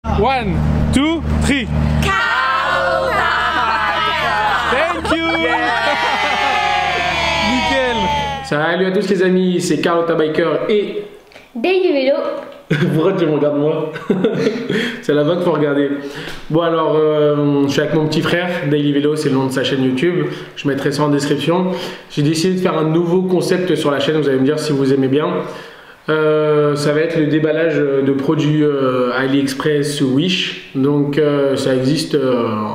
1, 2, 3. Thank you. Nickel. Salut à tous les amis, c'est Carlotta Biker et Daily Vélo. Pourquoi tu me regardes moi? C'est la bonne qu'il faut regarder. Bon alors, je suis avec mon petit frère, Daily Vélo, c'est le nom de sa chaîne YouTube. Je mettrai ça en description. J'ai décidé de faire un nouveau concept sur la chaîne, vous allez me dire si vous aimez bien. Ça va être le déballage de produits AliExpress ou Wish. Donc ça existe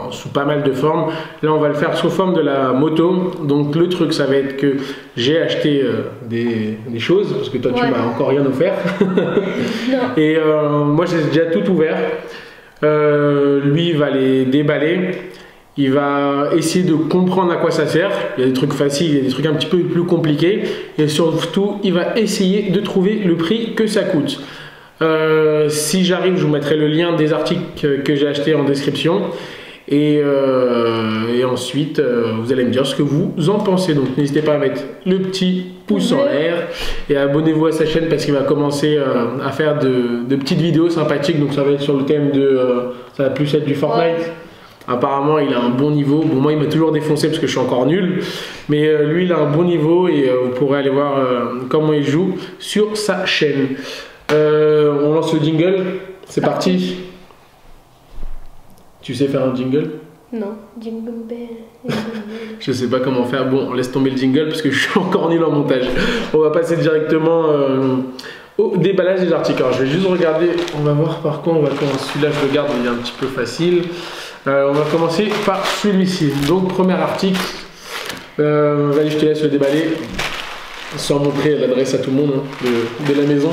sous pas mal de formes. Là on va le faire sous forme de la moto. Donc le truc ça va être que j'ai acheté des choses parce que toi tu m'as encore rien offert. Et moi j'ai déjà tout ouvert. Lui il va les déballer. Il va essayer de comprendre à quoi ça sert. Il y a des trucs faciles, il y a des trucs un petit peu plus compliqués. Et surtout, il va essayer de trouver le prix que ça coûte. Si j'arrive, je vous mettrai le lien des articles que j'ai achetés en description. Et ensuite, vous allez me dire ce que vous en pensez. Donc n'hésitez pas à mettre le petit pouce en l'air. Et abonnez-vous à sa chaîne parce qu'il va commencer à faire de petites vidéos sympathiques. Donc ça va être sur le thème de... ça va plus être du Fortnite. Apparemment il a un bon niveau, bon moi il m'a toujours défoncé parce que je suis encore nul, mais lui il a un bon niveau et vous pourrez aller voir comment il joue sur sa chaîne. On lance le jingle, c'est parti. Tu sais faire un jingle? Non, jingle bell. Je sais pas comment faire, bon on laisse tomber le jingle parce que je suis encore nul en montage. On va passer directement au déballage des articles. Alors je vais juste regarder, on va voir par quoi on va commencer. Celui-là je regarde, il est un petit peu facile. On va commencer par celui-ci. Donc premier article, vas-y je te laisse le déballer sans montrer l'adresse à tout le monde hein, de la maison.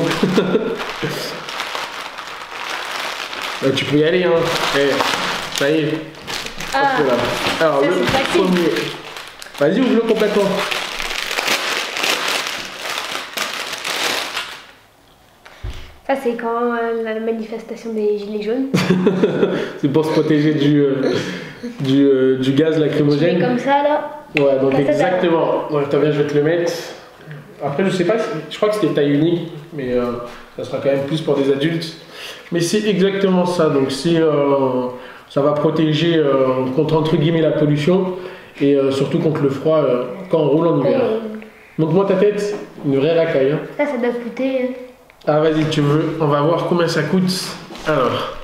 Tu peux y aller hein. Ça y est. Ah, alors le premier. Vas-y ouvre-le complètement. Ça c'est quand la manifestation des gilets jaunes. C'est pour se protéger du gaz lacrymogène. Tu mets comme ça là. Ouais donc exactement. Donc attends bien je vais te le mettre. Après je sais pas, je crois que c'était taille unique, mais ça sera quand même plus pour des adultes. Mais c'est exactement ça. Donc ça va protéger contre entre guillemets la pollution et surtout contre le froid quand on roule en hiver. Montre-moi ta tête, une vraie racaille. Hein. Ça doit coûter. Ah vas-y tu veux, on va voir combien ça coûte. Alors,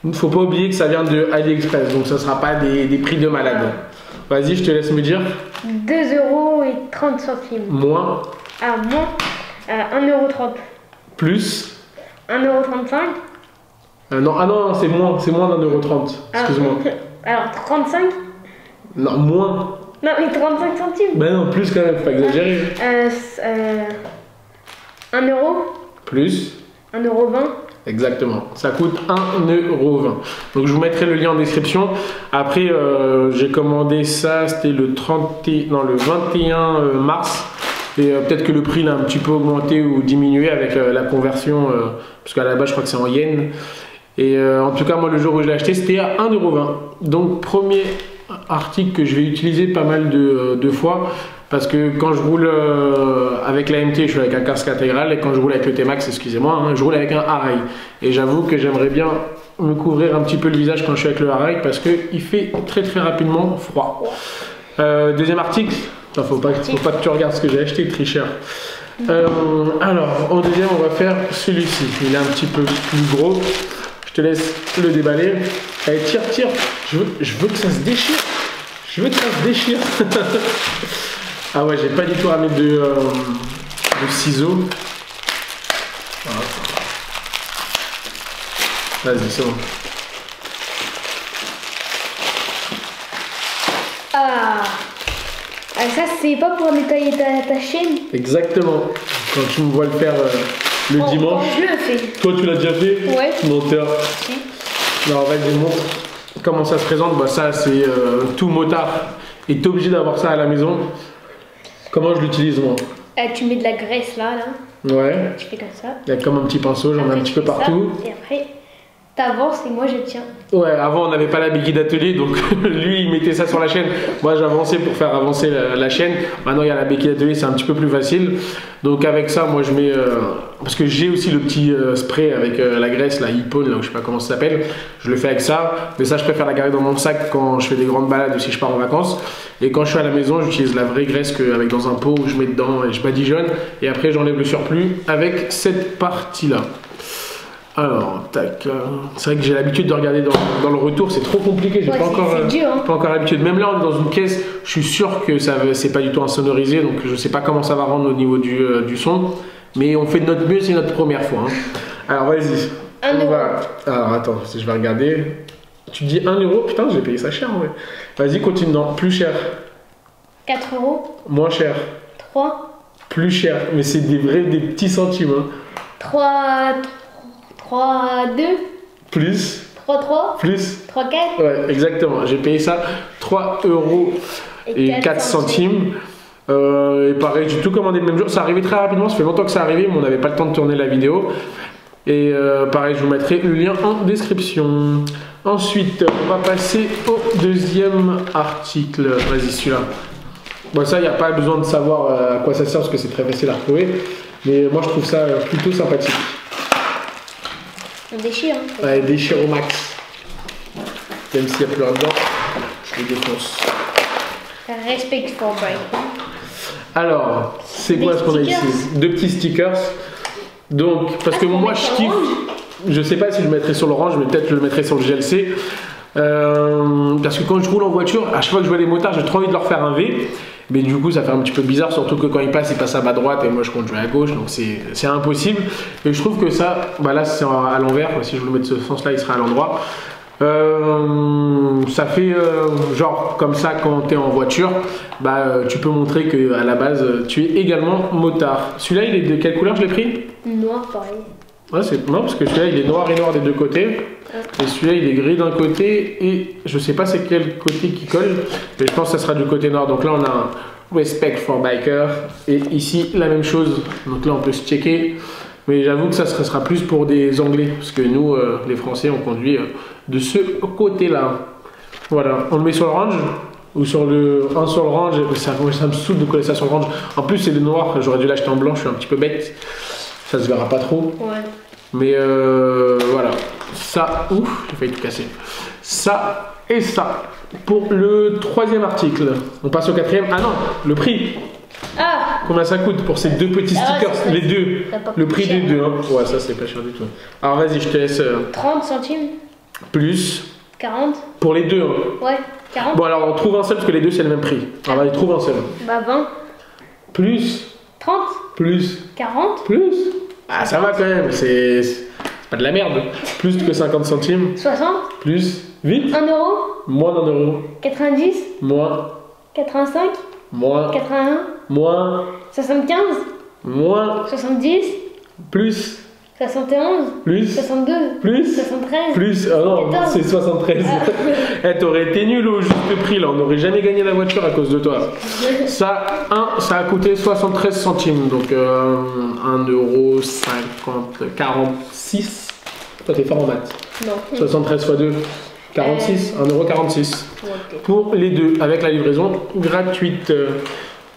il ne faut pas oublier que ça vient de AliExpress, donc ça ne sera pas des prix de malade. Vas-y, je te laisse me dire. 2,30 €. Moins. Ah, moins 1,30 €. Plus. 1,35 €. Non, ah non, c'est moins d'1,30 €. Excuse-moi. Alors 35. Non, moins. Non, mais 35 centimes. Ben non, plus quand même, faut pas exagérer. 1 €. Plus. 1,20 €. Exactement, ça coûte 1,20 €. Donc je vous mettrai le lien en description. Après, j'ai commandé ça, c'était le 21 mars. Et peut-être que le prix l'a un petit peu augmenté ou diminué avec la conversion, parce qu'à la base je crois que c'est en yens. Et en tout cas, moi le jour où je l'ai acheté, c'était à 1,20 €. Donc premier article que je vais utiliser pas mal de fois. Parce que quand je roule avec la MT, je suis avec un casque intégral, et quand je roule avec le T-Max, excusez-moi, hein, je roule avec un Arai. Et j'avoue que j'aimerais bien me couvrir un petit peu le visage quand je suis avec le Arai, parce qu'il fait très rapidement froid. Deuxième article, faut pas que tu regardes ce que j'ai acheté, tricheur. Alors, en deuxième, on va faire celui-ci. Il est un petit peu plus gros. Je te laisse le déballer. Allez, tire. Je veux que ça se déchire. Je veux que ça se déchire. Ah ouais, j'ai pas du tout ramené de ciseaux. Voilà. Vas-y, c'est bon. Ça c'est pas pour nettoyer ta chaîne. Exactement. Quand tu me vois le faire le dimanche. Je le fais. Toi tu l'as déjà fait? Ouais. Menteur. Si. Alors vas-y, montre comment ça se présente. Bah ça c'est tout motard est obligé d'avoir ça à la maison. Comment je l'utilise moi? Tu mets de la graisse là. Ouais. Tu fais comme ça. Il y a comme un petit pinceau, j'en ai un petit peu partout. Ça, et après, T'avances et moi je tiens. Ouais, avant on n'avait pas la béquille d'atelier, donc lui il mettait ça sur la chaîne. Moi j'avançais pour faire avancer la chaîne. Maintenant il y a la béquille d'atelier, c'est un petit peu plus facile. Donc avec ça, moi je mets. Parce que j'ai aussi le petit spray avec la graisse, la Hippone, là, je sais pas comment ça s'appelle. Je le fais avec ça. Mais ça, je préfère la garder dans mon sac quand je fais des grandes balades ou si je pars en vacances. Et quand je suis à la maison, j'utilise la vraie graisse avec dans un pot où je mets dedans et je badigeonne. Et après j'enlève le surplus avec cette partie-là. Alors, tac. C'est vrai que j'ai l'habitude de regarder dans le retour, c'est trop compliqué, j'ai pas encore l'habitude. Même là, on est dans une caisse, je suis sûr que c'est pas du tout insonorisé, donc je sais pas comment ça va rendre au niveau du son. Mais on fait de notre mieux, c'est notre première fois. Hein. Alors, vas-y. 1 euro. Alors, attends, si je vais regarder. Tu dis 1 euro, putain, j'ai payé ça cher, ouais. Vas-y, continue. Non, plus cher. 4 euros. Moins cher. 3. Plus cher, mais c'est des petits centimes. Hein. 3, 2. Plus. 3. Plus. 3, 4. Ouais, exactement. J'ai payé ça 3 euros et 4 centimes. Et pareil, j'ai tout commandé le même jour. Ça arrivait très rapidement, ça fait longtemps que ça arrivait, mais on n'avait pas le temps de tourner la vidéo. Et pareil, je vous mettrai le lien en description. Ensuite, on va passer au deuxième article. Vas-y, celui-là. Bon, ça, il n'y a pas besoin de savoir à quoi ça sert parce que c'est très facile à retrouver. Mais moi, je trouve ça plutôt sympathique. On déchire. Hein, ouais, déchire au max. Même s'il n'y a plus rien dedans, je les défonce. Respect for break. Alors, c'est quoi ce qu'on a ici? 2 petits stickers. Donc, parce que moi je kiffe. Je sais pas si je le mettrai sur l'orange, mais peut-être je le mettrai sur le GLC. Parce que quand je roule en voiture, à chaque fois que je vois les motards, j'ai trop envie de leur faire un V. Mais du coup, ça fait un petit peu bizarre, surtout que quand ils passent à ma droite et moi je conduis à gauche, donc c'est impossible. Et je trouve que ça, bah là c'est à l'envers, si je veux le mettre de ce sens-là, il sera à l'endroit. Ça fait genre comme ça quand tu es en voiture, bah, tu peux montrer que à la base tu es également motard. Celui-là, il est de quelle couleur je l'ai pris? Noir, pareil. Ouais, non, parce que celui-là il est noir et noir des deux côtés. Et celui-là il est gris d'un côté et je sais pas c'est quel côté qui colle, mais je pense que ça sera du côté noir. Donc là on a un Respect for Biker et ici la même chose. Donc là on peut se checker, mais j'avoue que ça sera plus pour des Anglais parce que nous les Français on conduit de ce côté-là. Voilà, on le met sur l'orange ou sur le orange. Ça me saoule de coller ça sur l'orange. En plus c'est le noir, j'aurais dû l'acheter en blanc, je suis un petit peu bête. Ça se verra pas trop. Ouais. Mais voilà, ça, ouf, j'ai failli tout casser. Ça et ça. Pour le troisième article, on passe au quatrième. Ah non, le prix. Ah! Combien ça coûte pour ces 2 petits stickers, les deux? Le prix des deux. Hein. Ouais, ça c'est pas cher du tout. Alors vas-y, je te laisse. 30 centimes. Plus. 40. Pour les deux. Hein. Ouais, 40. Bon alors on trouve un seul parce que les deux c'est le même prix. Alors vas-y, trouve un seul. Bah 20. Plus. 30. Plus. 40. Plus. Ah ça va quand même, c'est pas de la merde. Plus que 50 centimes. 60. Plus. Vite. 1 euro. Moins d'1 euro. 90. Moins. 85. Moins. 81. Moins. 75. Moins. 70. Plus. 71. Plus. 62. Plus. 73. Plus. Ah non, 14. c'est 73. Eh, t'aurais été nul au juste prix là, on n'aurait jamais gagné la voiture à cause de toi. Ça, ça a coûté 73 centimes, donc 1,46 €. Toi, t'es fort en maths. Non. 73 x 2, 46, 1,46 € pour les deux, avec la livraison gratuite.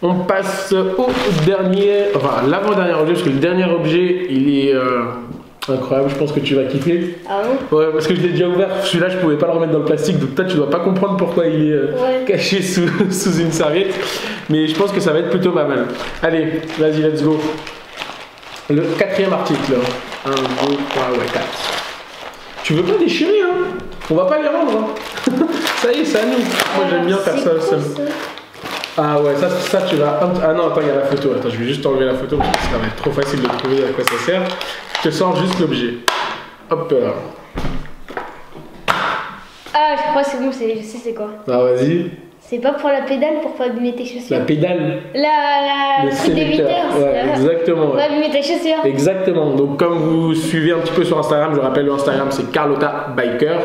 On passe au dernier, enfin l'avant-dernier objet, parce que le dernier objet, il est incroyable, je pense que tu vas kiffer. Ah bon? Ouais, parce que je l'ai déjà ouvert, celui-là je pouvais pas le remettre dans le plastique, donc toi tu dois pas comprendre pourquoi il est caché sous une serviette. Mais je pense que ça va être plutôt pas mal. Allez, vas-y, let's go. Le quatrième article. 1, 2, 3, ouais, 4. Tu veux pas déchirer, hein? On va pas les rendre, hein. Ça y est, c'est à nous. Moi j'aime bien faire ça seul. Ah ouais, ça tu vas... Ah non, attends, il y a la photo. Attends, je vais juste enlever la photo parce que ça va être trop facile de trouver à quoi ça sert. Je te sors juste l'objet. Hop là. Ah, je crois que c'est bon, je sais c'est quoi. Ah vas-y. C'est pas pour la pédale, pour pas abîmer tes chaussures. La pédale. Le truc d'éviteur. Ouais, exactement. Pour pas abîmer tes chaussures. Exactement. Donc comme vous suivez un petit peu sur Instagram, je rappelle le Instagram c'est Carlotta Biker.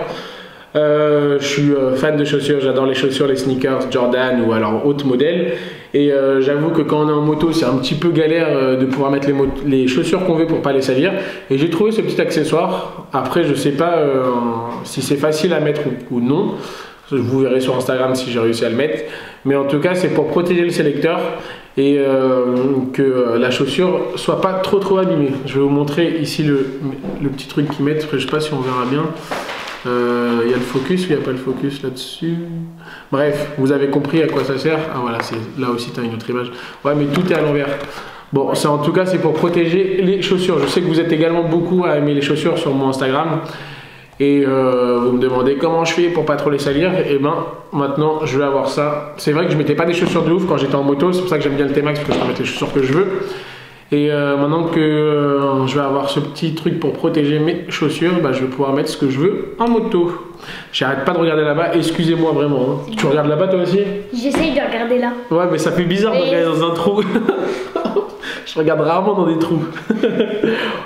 Je suis fan de chaussures, j'adore les chaussures, les sneakers Jordan ou alors haute modèle. Et j'avoue que quand on est en moto, c'est un petit peu galère de pouvoir mettre les chaussures qu'on veut pour pas les salir. Et j'ai trouvé ce petit accessoire. Après, je sais pas si c'est facile à mettre ou non. Vous verrez sur Instagram si j'ai réussi à le mettre. Mais en tout cas, c'est pour protéger le sélecteur et que la chaussure soit pas trop abîmée. Je vais vous montrer ici le petit truc qu'ils mettent. Je sais pas si on verra bien. Il y a le focus ou il n'y a pas le focus là-dessus. Bref, vous avez compris à quoi ça sert. Ah voilà, là aussi tu as une autre image. Ouais, mais tout est à l'envers. Bon, en tout cas, c'est pour protéger les chaussures. Je sais que vous êtes également beaucoup à aimer les chaussures sur mon Instagram. Et vous me demandez comment je fais pour pas trop les salir. Et ben maintenant je vais avoir ça. C'est vrai que je mettais pas des chaussures de ouf quand j'étais en moto. C'est pour ça que j'aime bien le T-Max, parce que je peux mettre les chaussures que je veux. Et maintenant que je vais avoir ce petit truc pour protéger mes chaussures, bah, je vais pouvoir mettre ce que je veux en moto. J'arrête pas de regarder là-bas, excusez-moi vraiment. Hein. Tu regardes là-bas toi aussi? J'essaye de regarder là. Ouais, mais ça fait bizarre de regarder dans un trou. Je regarde rarement dans des trous.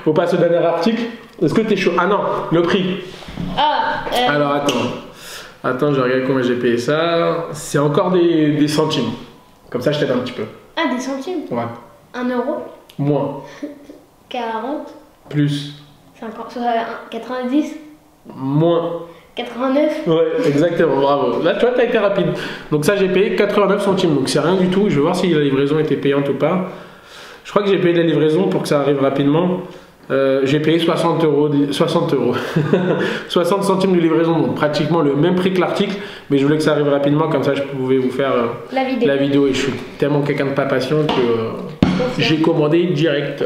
On passe au dernier article. Est-ce que t'es chaud? Ah non, le prix. Alors attends, je regarde combien j'ai payé ça. C'est encore des centimes. Comme ça, je t'aide un petit peu. Ah, des centimes? Ouais. 1 euro? Moins. 40? Plus. 50, 90? Moins. 89? Ouais, exactement, bravo. Là, tu vois, t'as été rapide. Donc ça, j'ai payé 89 centimes. Donc c'est rien du tout. Je vais voir si la livraison était payante ou pas. Je crois que j'ai payé la livraison pour que ça arrive rapidement. J'ai payé 60 euros. 60 centimes de livraison, donc pratiquement le même prix que l'article, mais je voulais que ça arrive rapidement, comme ça je pouvais vous faire la vidéo. Et je suis tellement quelqu'un de pas patient que j'ai commandé direct.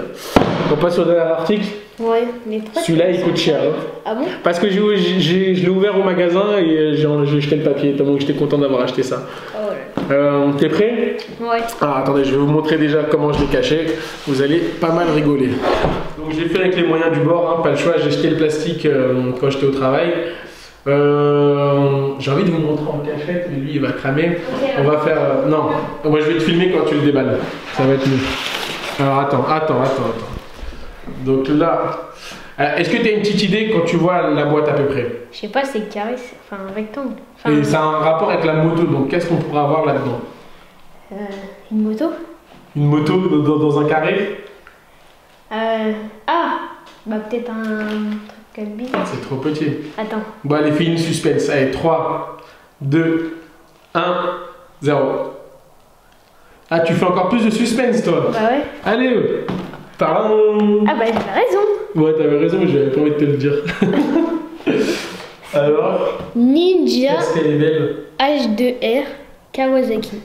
On passe au dernier article. Ouais, mais celui-là il coûte cher. Hein. Ah bon? Parce que je l'ai ouvert au magasin et j'ai jeté le papier, tellement que j'étais content d'avoir acheté ça. Oh là. T'es prêt? Ouais. Alors attendez, je vais vous montrer déjà comment je l'ai caché. Vous allez pas mal rigoler. Donc je l'ai fait avec les moyens du bord, hein, pas le choix. J'ai jeté le plastique quand j'étais au travail. J'ai envie de vous montrer en cachette, mais lui il va cramer. Okay, on va faire. Non, moi je vais te filmer quand tu le déballes. Ça va être mieux. Alors attends. Donc là, est-ce que tu as une petite idée quand tu vois la boîte à peu près? Je sais pas, c'est carré, enfin un rectangle. Et ça a un rapport avec la moto, donc qu'est-ce qu'on pourra avoir là-dedans? Une moto? Une moto dans un carré? Bah peut-être un truc bizarre. C'est trop petit. Attends. Bon allez, fais une suspense. Allez, 3, 2, 1, 0. Ah, tu fais encore plus de suspense toi? Bah ouais. Allez, Ah bah j'avais raison. Ouais, t'avais raison, mais j'avais pas envie de te le dire. Alors Ninja est-ce qu'elle est belle? H2R Kawasaki.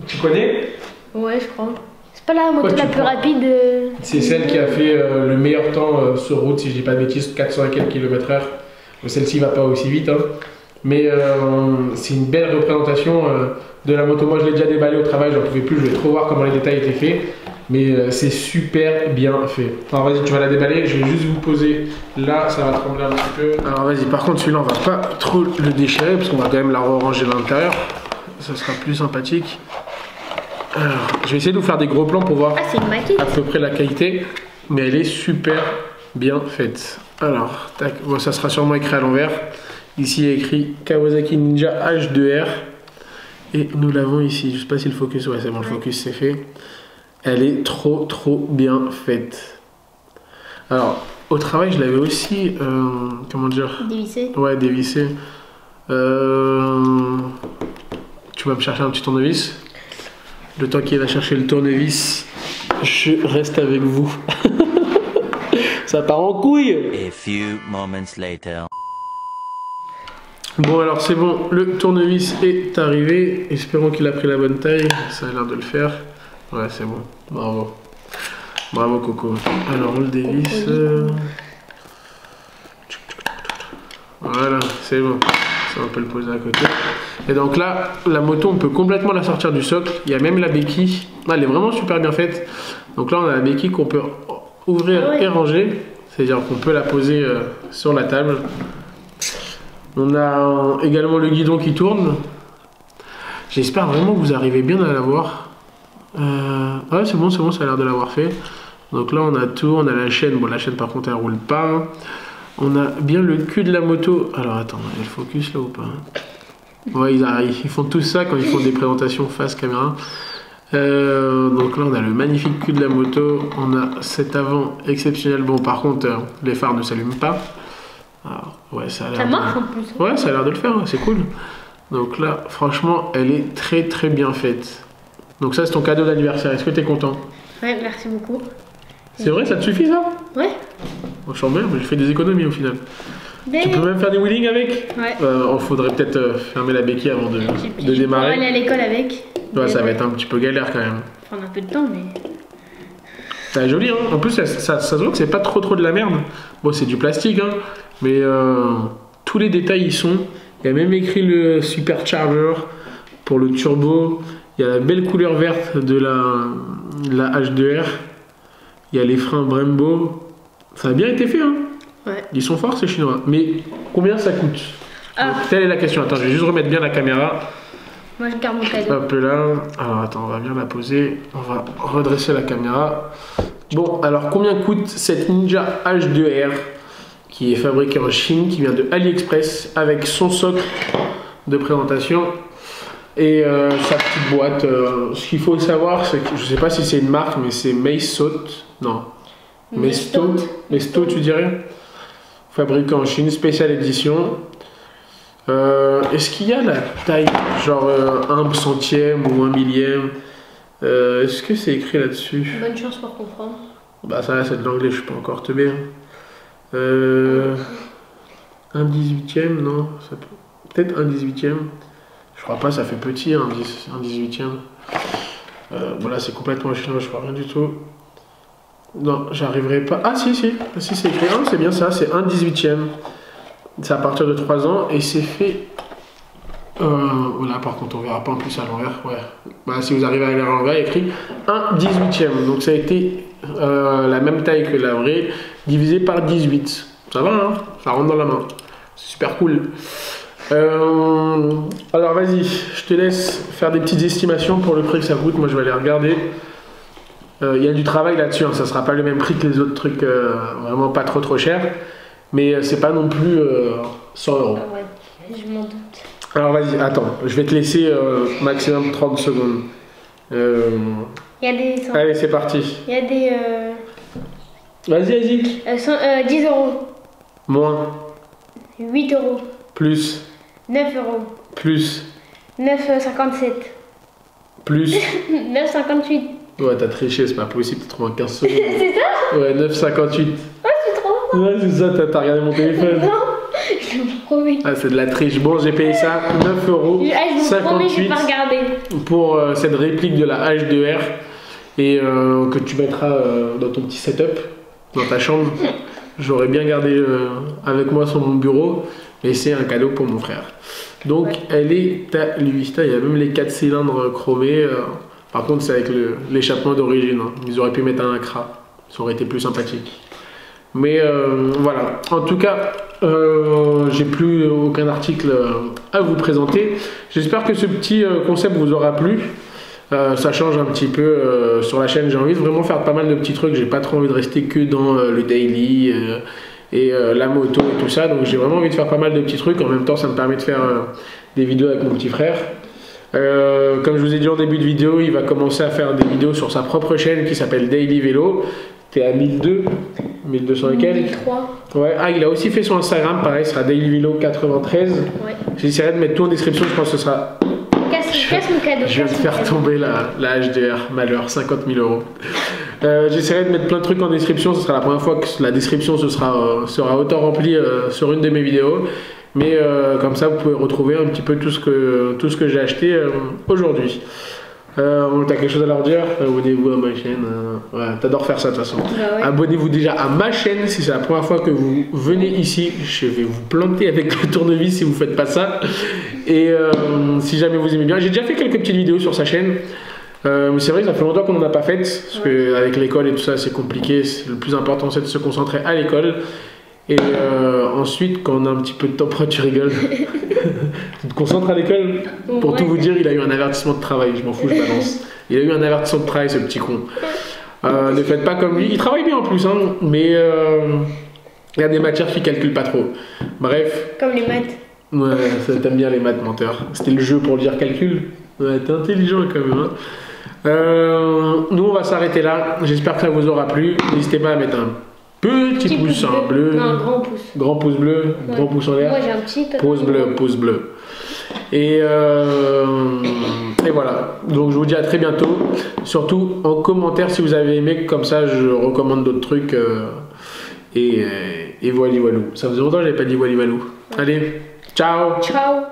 Tu connais? Ouais, je crois. C'est pas la moto la plus rapide. C'est celle qui a fait le meilleur temps sur route, si je dis pas de bêtises, 400 et quelques km/h. Celle-ci va pas aussi vite, hein. Mais c'est une belle représentation de la moto. Moi je l'ai déjà déballé au travail, j'en pouvais plus, je voulais trop voir comment les détails étaient faits. Mais c'est super bien fait. Alors vas-y, tu vas la déballer, je vais juste vous poser là, ça va trembler un petit peu. Alors vas-y, par contre celui-là on va pas trop le déchirer parce qu'on va quand même la ranger à l'intérieur. Ça sera plus sympathique. Alors, je vais essayer de vous faire des gros plans pour voir à peu près la qualité. Mais elle est super bien faite. Alors, tac, bon, ça sera sûrement écrit à l'envers. Ici il y a écrit Kawasaki Ninja H2R. Et nous l'avons ici. Je sais pas si le focus, ouais c'est bon, le focus c'est fait. Elle est trop bien faite. Alors, au travail, je l'avais aussi, comment dire? Dévissé. Ouais, dévissé. Tu vas me chercher un petit tournevis. Le temps qu'il va chercher le tournevis, je reste avec vous. Ça part en couille. A few moments later. Bon alors c'est bon, le tournevis est arrivé. Espérons qu'il a pris la bonne taille. Ça a l'air de le faire. Ouais, c'est bon. Bravo. Bravo, Coco. Alors, on le dévisse. Voilà, c'est bon. Ça, on peut le poser à côté. Et donc là, la moto, on peut complètement la sortir du socle. Il y a même la béquille. Ah, elle est vraiment super bien faite. Donc là, on a la béquille qu'on peut ouvrir et ranger. C'est-à-dire qu'on peut la poser sur la table. On a également le guidon qui tourne. J'espère vraiment que vous arrivez bien à la voir. Ouais, c'est bon, ça a l'air de l'avoir fait. Donc là, on a tout, on a la chaîne. Bon, la chaîne, par contre, elle roule pas. On a bien le cul de la moto. Alors, attends, il y a le focus là ou pas? Ouais, ils font tout ça quand ils font des présentations face caméra. Donc là, on a le magnifique cul de la moto. On a cet avant exceptionnel. Bon, par contre, les phares ne s'allument pas. Alors, ouais, ça a l'air. Ça marche en plus. Ouais, ça a l'air de le faire, hein, c'est cool. Donc là, franchement, elle est très très bien faite. Donc ça, c'est ton cadeau d'anniversaire. Est-ce que tu es content? Ouais, merci beaucoup. C'est vrai, ça te suffit ça? Ouais. Franchement, mais j'ai fait des économies au final. Mais... Tu peux même faire des wheelings avec? Ouais. Il faudrait peut-être fermer la béquille avant de Je vais démarrer. aller à l'école avec. Ouais, ça va être un petit peu galère quand même. Prendre un peu de temps, mais. C'est joli, hein. En plus, ça se voit que c'est pas trop de la merde. Bon, c'est du plastique, hein. Mais tous les détails y sont. Il y a même écrit le supercharger pour le turbo. Il y a la belle couleur verte de la H2R. Il y a les freins Brembo. Ça a bien été fait, hein. Ouais. Ils sont forts ces Chinois. Mais combien ça coûte? Ah. Telle est la question. Attends, je vais juste remettre bien la caméra. Moi, je garde mon cadeau. Hop là. Alors attends, on va bien la poser. On va redresser la caméra. Bon, alors combien coûte cette Ninja H2R qui est fabriquée en Chine, qui vient de AliExpress avec son socle de présentation et sa petite boîte. Ce qu'il faut savoir, c'est que je sais pas si c'est une marque, mais c'est Meistot. Non. Meistot, tu dirais? Fabriqué en Chine, spéciale édition. Est-ce qu'il y a la taille, genre 1 centième ou 1 millième? Est-ce que c'est écrit là-dessus? Bonne chance pour comprendre. Bah ça là c'est de l'anglais, je suis pas encore teubé. Hein. 1 18e, non, peut-être 1 18e. Je crois pas, ça fait petit, hein, 1 18e. Voilà, c'est complètement chinois, je crois rien du tout. Non, j'arriverai pas. Ah si, c'est écrit 1, c'est bien ça, c'est 1 18e. C'est à partir de 3 ans et c'est fait. Voilà, par contre, on verra pas en plus à l'envers. Ouais. Bah, si vous arrivez à lire à l'envers, il y a écrit 1 18e. Donc ça a été la même taille que la vraie, divisé par 18. Ça va, hein? Ça rentre dans la main. C'est super cool. Alors vas-y, je te laisse faire des petites estimations pour le prix que ça coûte. Moi, je vais aller regarder. Il y a du travail là-dessus. Hein. Ça sera pas le même prix que les autres trucs, vraiment pas trop cher. Mais c'est pas non plus 100 €. Ah ouais, je m'en doute. Alors vas-y, attends, je vais te laisser maximum 30 secondes. Il y a des... Allez, c'est parti. Il y a des... Vas-y. 10 €. Moins. 8 €. Plus. 9 €. Plus. 9,57 €. Plus. 9,58 €. Ouais, t'as triché, c'est pas possible, t'as trouvé en 15 secondes. C'est ça? Ouais, 9,58. Oh, c'est trop. Ouais, c'est ça, t'as regardé mon téléphone. Non, je vous promets. Ah, c'est de la triche. Bon, j'ai payé ça 9,58 Je vous promets, je vais pas regarder. pour cette réplique de la H2R et que tu mettras dans ton petit setup, dans ta chambre. J'aurais bien gardé avec moi sur mon bureau et c'est un cadeau pour mon frère. Donc, ouais. Elle est à lui. Il y a même les 4 cylindres chromés. Par contre, c'est avec l'échappement d'origine. Hein. Ils auraient pu mettre un Acra. Ça aurait été plus sympathique. Mais voilà. En tout cas, j'ai plus aucun article à vous présenter. J'espère que ce petit concept vous aura plu. Ça change un petit peu sur la chaîne. J'ai envie de vraiment faire pas mal de petits trucs. J'ai pas trop envie de rester que dans le daily et la moto et tout ça. Donc j'ai vraiment envie de faire pas mal de petits trucs. En même temps, ça me permet de faire des vidéos avec mon petit frère. Comme je vous ai dit en début de vidéo, il va commencer à faire des vidéos sur sa propre chaîne qui s'appelle Daily Vélo. T'es à 1200 et quelques. 1003. Ouais. Ah, il a aussi fait son Instagram, pareil, ce sera Daily Vélo 93. Ouais. J'essaierai de mettre tout en description, je pense que ce sera. Casse mon cadeau. Je viens de faire tomber la HDR, malheur, 50 000 €. J'essaierai de mettre plein de trucs en description, ce sera la première fois que la description sera autant remplie sur une de mes vidéos. Mais comme ça, vous pouvez retrouver un petit peu tout ce que j'ai acheté aujourd'hui. T'as quelque chose à leur dire? Abonnez-vous à ma chaîne. Ouais, t'adores faire ça de toute façon. Bah ouais. Abonnez-vous déjà à ma chaîne si c'est la première fois que vous venez ici. Je vais vous planter avec le tournevis si vous faites pas ça. Et si jamais vous aimez bien, j'ai déjà fait quelques petites vidéos sur sa chaîne. Mais c'est vrai que ça fait longtemps qu'on n'en a pas fait. Parce qu'avec l'école et tout ça, c'est compliqué. Le plus important, c'est de se concentrer à l'école. Et ensuite, quand on a un petit peu de temps, pourquoi tu rigoles? Tu te concentres à l'école? Pour tout vous dire, il a eu un avertissement de travail. Je m'en fous, je balance. Il a eu un avertissement de travail, ce petit con. Ne faites pas comme lui. Il travaille bien en plus, hein, mais il y a des matières qu'il ne calcule pas trop. Bref. Comme les maths. Ouais, ça t'aimes bien les maths, menteur. C'était le jeu pour le dire calcul. Ouais, t'es intelligent quand même. Hein. Nous, on va s'arrêter là. J'espère que ça vous aura plu. N'hésitez pas à mettre un petit pouce bleu. Non, un grand pouce. Grand pouce bleu, Ouais. grand pouce en l'air. Moi j'ai un petit. Pouce bleu, pouce bleu. Et voilà. Donc je vous dis à très bientôt. Surtout en commentaire si vous avez aimé, comme ça je recommande d'autres trucs. Et voilà, voilou. Ça faisait longtemps que j'avais pas dit voilà, voilou. Allez, ciao. Ciao.